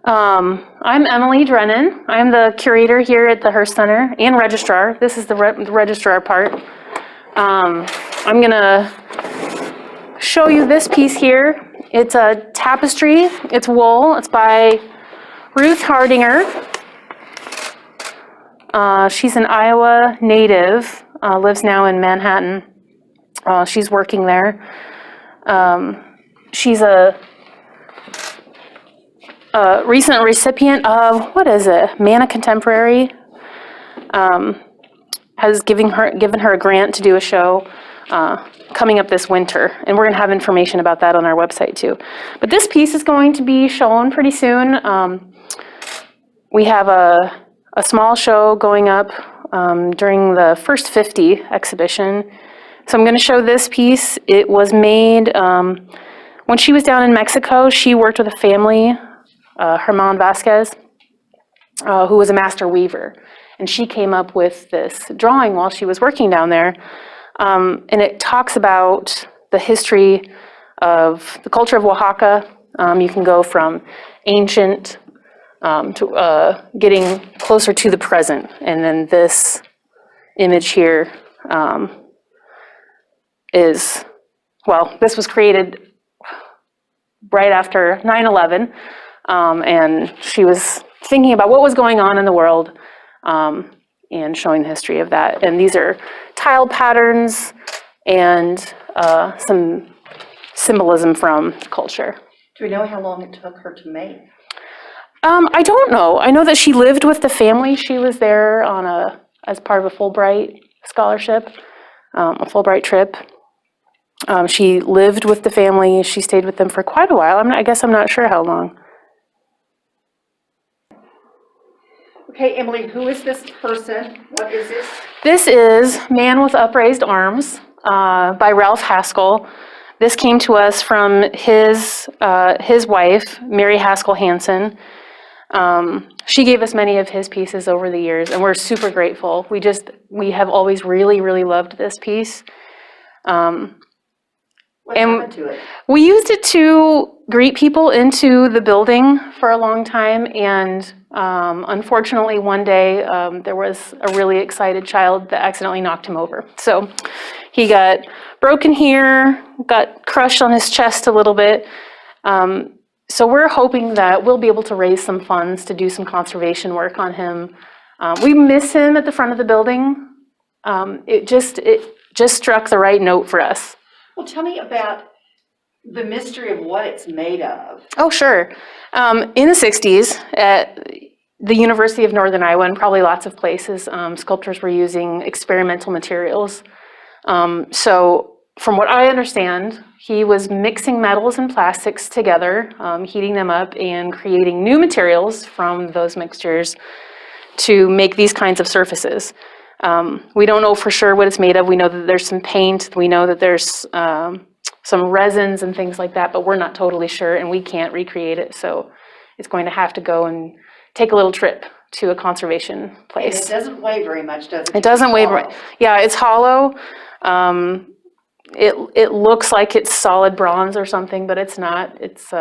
I'm Emily Drennan. I'm the curator here at the Hearst Center and registrar. This is the registrar part. I'm going to show you this piece here. It's a tapestry. It's wool. It's by Ruth Hardinger. She's an Iowa native, lives now in Manhattan. She's working there. She's a recent recipient of, what is it, Manna Contemporary, has given her a grant to do a show coming up this winter, and we're going to have information about that on our website too. But this piece is going to be shown pretty soon. We have a small show going up during the First 50 exhibition. So I'm going to show this piece. It was made when she was down in Mexico. She worked with a family, Herman Vasquez, who was a master weaver. And she came up with this drawing while she was working down there. And it talks about the history of the culture of Oaxaca. You can go from ancient to getting closer to the present. And then this image here is, well, this was created right after 9/11. And she was thinking about what was going on in the world and showing the history of that. And these are tile patterns and some symbolism from culture. Do we know how long it took her to make? I don't know. I know that she lived with the family. She was there on as part of a Fulbright scholarship, a Fulbright trip. She lived with the family. She stayed with them for quite a while. I guess I'm not sure how long. Okay, Emily, who is this person? What is this? This is Man with Upraised Arms by Ralph Haskell. This came to us from his wife, Mary Haskell Hansen. She gave us many of his pieces over the years, and we're super grateful. We have always really, really loved this piece. What happened to it? We used it to greet people into the building for a long time, and unfortunately one day there was a really excited child that accidentally knocked him over. So he got broken here, got crushed on his chest a little bit. So we're hoping that we'll be able to raise some funds to do some conservation work on him. We miss him at the front of the building. It just struck the right note for us. Well, tell me about the mystery of what it's made of. Oh, sure. In the 60s, at the University of Northern Iowa, and probably lots of places, sculptors were using experimental materials. So from what I understand, he was mixing metals and plastics together, heating them up, and creating new materials from those mixtures to make these kinds of surfaces. We don't know for sure what it's made of. We know that there's some paint. We know that there's some resins and things like that, but we're not totally sure, and we can't recreate it. So it's going to have to go and take a little trip to a conservation place. And it doesn't weigh very much, does it? It doesn't weigh very much. Yeah, it's hollow. It looks like it's solid bronze or something, but it's not. It's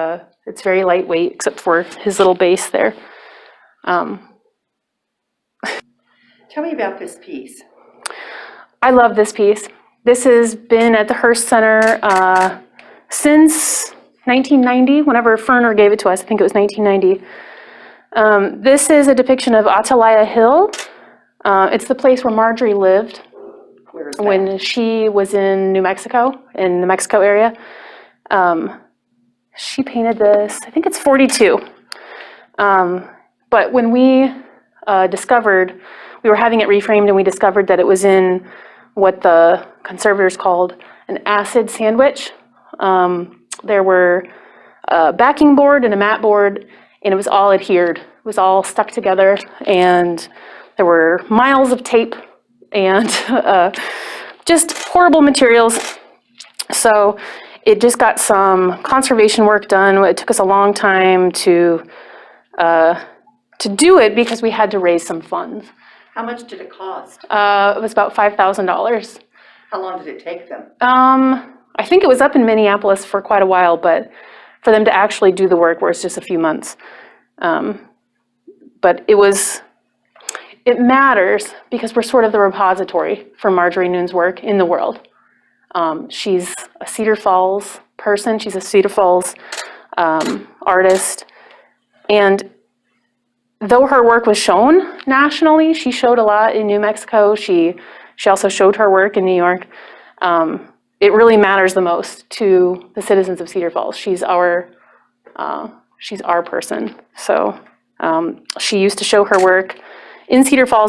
very lightweight, except for his little base there. Tell me about this piece. I love this piece. This has been at the Hearst Center since 1990, whenever Ferner gave it to us. I think it was 1990. This is a depiction of Atalaya Hill. It's the place where Marjorie lived when she was in New Mexico, in the Mexico area. She painted this, I think it's 42. But when we discovered, we were having it reframed, and we discovered that it was in what the conservators called an acid sandwich. There were a backing board and a mat board, and it was all adhered. It was all stuck together, and there were miles of tape and just horrible materials. So it just got some conservation work done. It took us a long time to do it because we had to raise some funds. How much did it cost? It was about $5,000. How long did it take them? I think it was up in Minneapolis for quite a while, but for them to actually do the work was just a few months. But it matters because we're sort of the repository for Marjorie Nuhn's work in the world. She's a Cedar Falls person, she's a Cedar Falls artist, and though her work was shown nationally, she showed a lot in New Mexico, she also showed her work in New York. It really matters the most to the citizens of Cedar Falls. She's our person. So she used to show her work in Cedar Falls